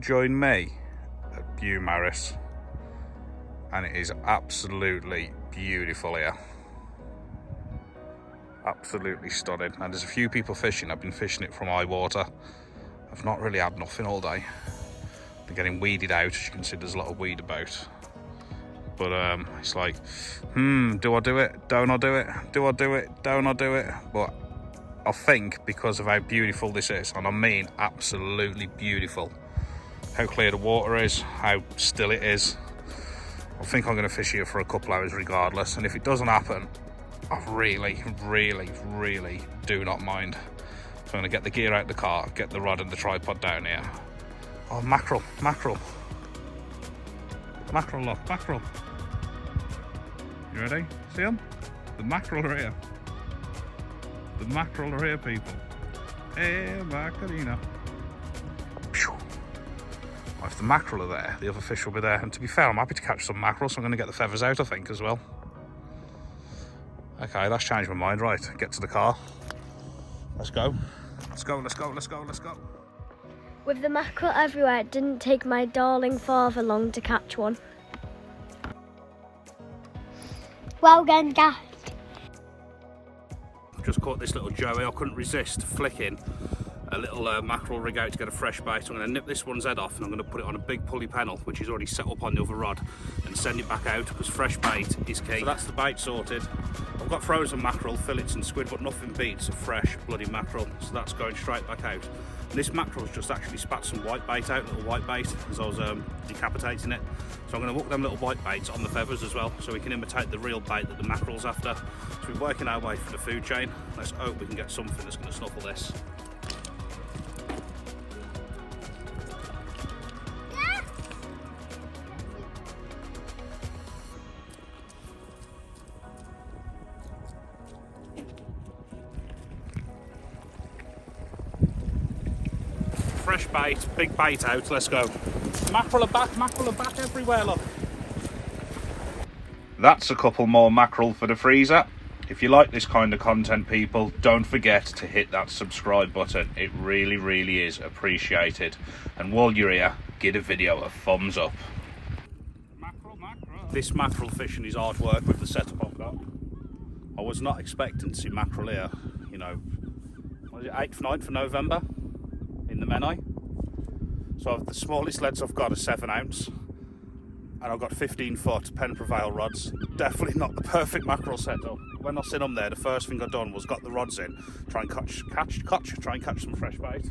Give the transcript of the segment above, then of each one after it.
join me at Beaumaris, and it is absolutely beautiful here. Absolutely stunning. And there's a few people fishing. I've been fishing it from high water. I've not really had nothing all day. They're getting weeded out. As you can see, there's a lot of weed about. But it's like, do I do it? Don't I do it? Do I do it? Don't I do it? But I think because of how beautiful this is, and I mean absolutely beautiful, how clear the water is, how still it is, I think I'm going to fish here for a couple hours regardless. And if it doesn't happen, I really, really, really do not mind. So I'm going to get the gear out of the car, get the rod and the tripod down here. Oh, mackerel, mackerel. Mackerel, look, mackerel. You ready? See them? The mackerel are here. The mackerel are here, people. Hey, Macarena. Well, if the mackerel are there, the other fish will be there. And to be fair, I'm happy to catch some mackerel, so I'm going to get the feathers out, I think, as well. Okay, that's changed my mind. Right, get to the car. Let's go. Let's go, let's go, let's go, let's go. With the mackerel everywhere, it didn't take my darling father long to catch one. Well done, guys. Just caught this little joey. I couldn't resist flicking a little mackerel rig out to get a fresh bait. I'm going to nip this one's head off and I'm going to put it on a big pulley pennel, which is already set up on the other rod, and send it back out because fresh bait is key. So that's the bait sorted. I've got frozen mackerel, fillets and squid, but nothing beats a fresh bloody mackerel. So that's going straight back out. And this mackerel's just actually spat some white bait out, little white bait, as I was decapitating it. So I'm going to hook them little white baits on the feathers as well, so we can imitate the real bait that the mackerel's after. So we're working our way through the food chain. Let's hope we can get something that's going to snuffle this. Fresh bait, big bait out, let's go. Mackerel are back everywhere, look. That's a couple more mackerel for the freezer. If you like this kind of content, people, don't forget to hit that subscribe button. It really, really is appreciated. And while you're here, give the video a thumbs up. Mackerel, mackerel. This mackerel fishing is hard work with the setup I've got. I was not expecting to see mackerel here, you know, what is it, 8th, 9th of November? In the Menai. So the smallest leads I've got are 7 ounce, and I've got 15-foot Pen Prevail rods. Definitely not the perfect mackerel setup. When I seen them there, the first thing I done was got the rods in, try and catch some fresh bait.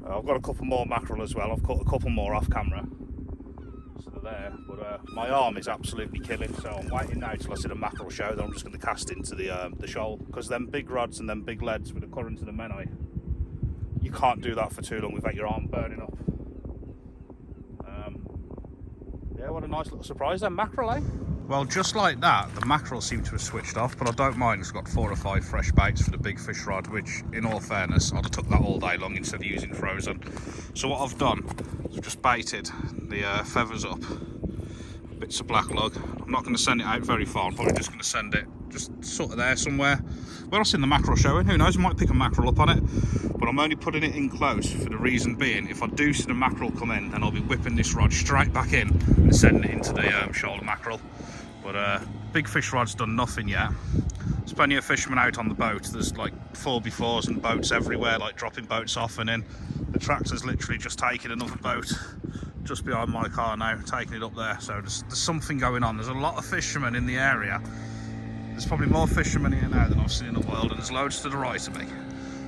I've got a couple more mackerel as well. I've caught a couple more off camera, so they're there. But my arm is absolutely killing, so I'm waiting now till I see the mackerel show. Then I'm just going to cast into the shoal, because them big rods and them big leads with the current of the Menai, you can't do that for too long without your arm burning up. Yeah, what a nice little surprise then, mackerel, eh? Well, just like that, the mackerel seemed to have switched off, but I don't mind. It's got 4 or 5 fresh baits for the big fish rod, which, in all fairness, I'd have took that all day long instead of using frozen. So what I've done is I've just baited the feathers up, bits of black lug. I'm not going to send it out very far. I'm probably just going to send it just sort of there somewhere. Well, I've seen the mackerel showing. Who knows? I might pick a mackerel up on it. But I'm only putting it in close for the reason being, if I do see the mackerel come in, then I'll be whipping this rod straight back in and sending it into the shoulder mackerel. But big fish rod's done nothing yet. There's plenty of fishermen out on the boat. There's like 4x4s and boats everywhere, like dropping boats off and in. The tractor's literally just taking another boat just behind my car now, taking it up there. So there's something going on. There's a lot of fishermen in the area. There's probably more fishermen here now than I've seen in the world, and there's loads to the right of me.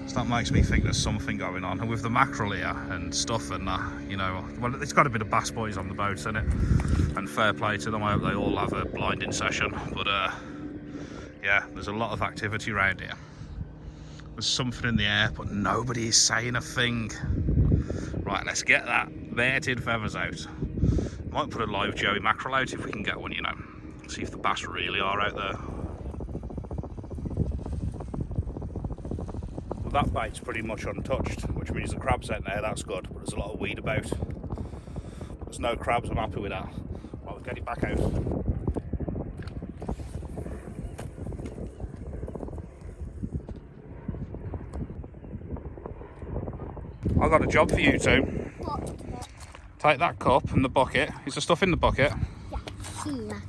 So that makes me think there's something going on. And with the mackerel here and stuff, and you know, well, it's got a bit of bass boys on the boats, isn't it? And fair play to them. I hope they all have a blinding session. But yeah, there's a lot of activity around here. There's something in the air, but nobody is saying a thing. Right, let's get that baited feathers out. Might put a live joey mackerel out if we can get one, you know. See if the bass really are out there. Well, that bait's pretty much untouched, which means the crabs out there, that's good, but there's a lot of weed about. There's no crabs, I'm happy with that. Right, we'll get it back out. I've got a job for you two. What? Take that cup and the bucket. Is the stuff in the bucket? Yeah, see that.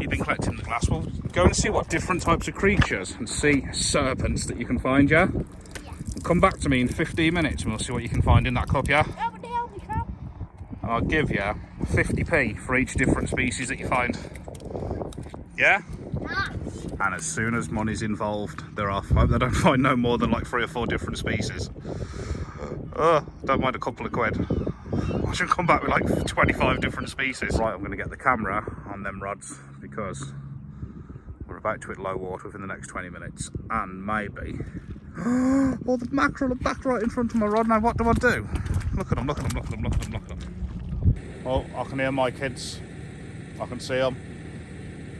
You've been collecting the glass. Well, go and see what different types of creatures and sea serpents that you can find, yeah? Yeah. Come back to me in 15 minutes and we'll see what you can find in that cup, yeah? And I'll give you 50p for each different species that you find. Yeah? Nice. And as soon as money's involved, they're off. I hope they don't find no more than like 3 or 4 different species. Don't mind a couple of quid. I should come back with like 25 different species. Right, I'm going to get the camera on them rods because we're about to hit low water within the next 20 minutes. And maybe... Oh, the mackerel are back right in front of my rod. Now what do I do? Look at them, look at them, look at them, look at them, look at them. Oh, I can hear my kids. I can see them.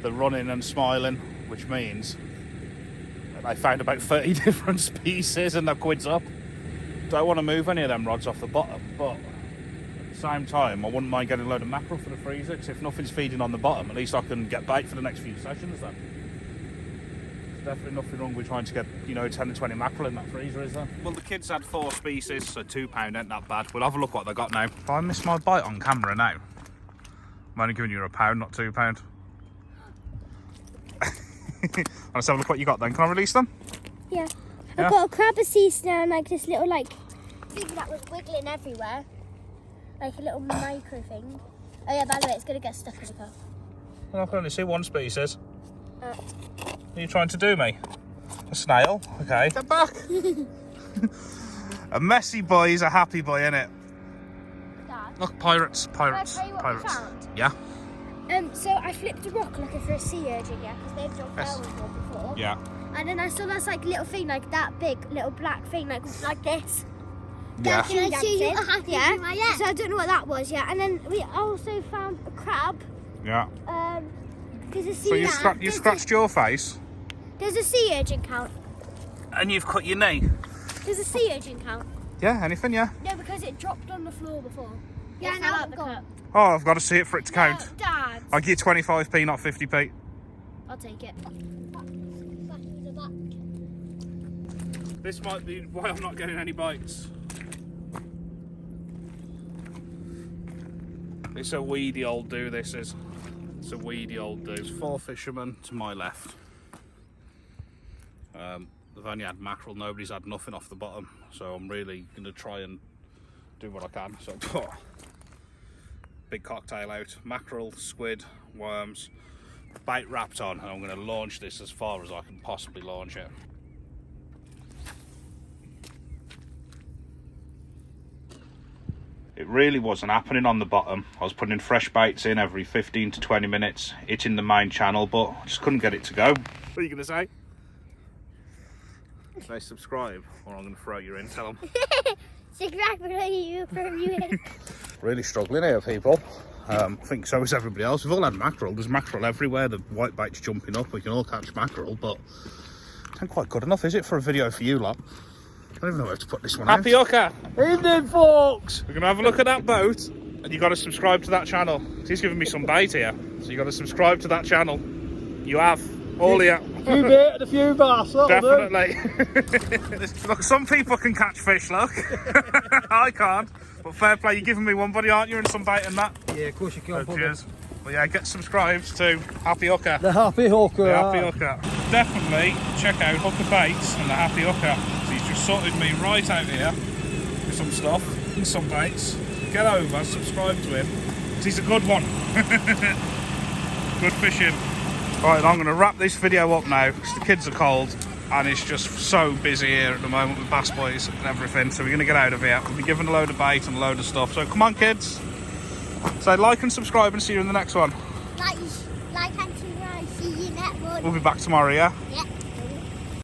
They're running and smiling, which means that they found about 30 different species and they're quids up. Don't want to move any of them rods off the bottom, but at the same time, I wouldn't mind getting a load of mackerel for the freezer, because if nothing's feeding on the bottom, at least I can get bait for the next few sessions then. There's definitely nothing wrong with trying to get, you know, 10 to 20 mackerel in that freezer, is there? Well, the kids had 4 species, so £2 ain't that bad. We'll have a look what they got now. If I miss my bite on camera now, I'm only giving you £1, not £2. Let's have a look what you got then. Can I release them? Yeah. Yeah. I've got a crab, a sea snail, and like this little like thing that was wiggling everywhere. Like a little micro thing. Oh yeah, by the way, it's gonna get stuck in the cup. Well, I can only see 1 species. What are you trying to do me? A snail? Okay. Get back! A messy boy is a happy boy, innit? Dad? Look, pirates, pirates, Can I tell you what pirates. we found? Yeah? So I flipped a rock looking for a sea urchin, yeah, because they've done Yes. well with one before. Yeah. And then I saw this like little thing, like that big little black thing, like this. Yeah. Can I see you? Yeah. So I don't know what that was, yeah. And then we also found a crab. Yeah. There's a sea. So you scratched your face There's a sea urchin count. and you've cut your knee. There's a sea urchin count. Yeah, anything, yeah? No, because it dropped on the floor before. Yeah, It now fell out it's the gone. cup. Oh, I've got to see it for it to count. No, Dad. I'll give you 25p, not 50p. I'll take it. This might be why I'm not getting any bites. It's a weedy old do, this is. It's a weedy old do. There's 4 fishermen to my left. They've only had mackerel, nobody's had nothing off the bottom. So I'm really going to try and do what I can. So I put big cocktail out, mackerel, squid, worms, bait wrapped on, and I'm going to launch this as far as I can possibly launch it. It really wasn't happening on the bottom. I was putting fresh baits in every 15 to 20 minutes, hitting the main channel, but I just couldn't get it to go. What are you going to say? Say subscribe, or I'm going to throw you in, tell them. Subscribe for you from you. Really struggling here, people. I think so is everybody else. We've all had mackerel. There's mackerel everywhere. The white bait's jumping up. We can all catch mackerel, but it ain't quite good enough, is it, for a video for you lot? I don't even know where to put this one. Happy hooker. Evening, folks. We're going to have a look at that boat, and you've got to subscribe to that channel. He's giving me some bait here, so you've got to subscribe to that channel. You have. All here. A few bait and a few bass. Definitely. Look, some people can catch fish, look. I can't. But fair play, you're giving me one, buddy, aren't you? And some bait and that. Yeah, of course you can. So cheers. Well, yeah, get subscribed to Happy Hooker. The Happy Hooker. The Happy Hooker. Definitely check out Hooker Baits and the Happy Hooker. So he's just sorted me right out here with some stuff and some baits. Get over, subscribe to him, because he's a good one. Good fishing. Right, I'm going to wrap this video up now because the kids are cold and it's just so busy here at the moment with bass boys and everything. So we're going to get out of here. We'll be given a load of bait and a load of stuff. So come on, kids. So like and subscribe and see you in the next one. Like and subscribe. See you next one. We'll be back tomorrow, yeah? Yeah.